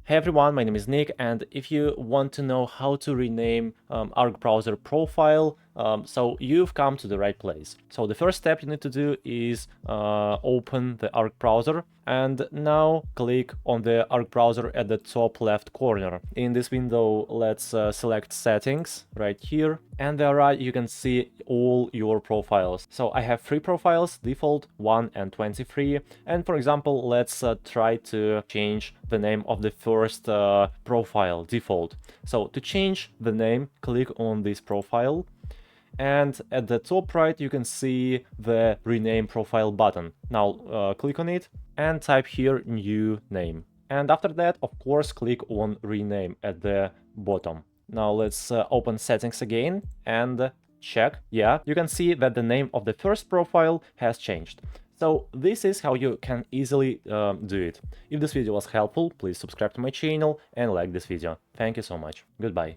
Hey everyone, my name is Nick, and if you want to know how to rename Arc browser profile, so you've come to the right place. So the first step you need to do is open the Arc browser, and now click on the Arc browser at the top left corner. In this window, let's select settings right here, and there are, you can see all your profiles. So I have 3 profiles, default, 1 and 23, and for example, let's try to change the name of the first profile, default. So to change the name, click on this profile, and at the top right you can see the rename profile button. Now click on it and type here new name, and after that, of course, click on rename at the bottom. Now let's open settings again and check. Yeah, you can see that the name of the first profile has changed. So this is how you can easily do it. If this video was helpful, please subscribe to my channel and like this video. Thank you so much. Goodbye.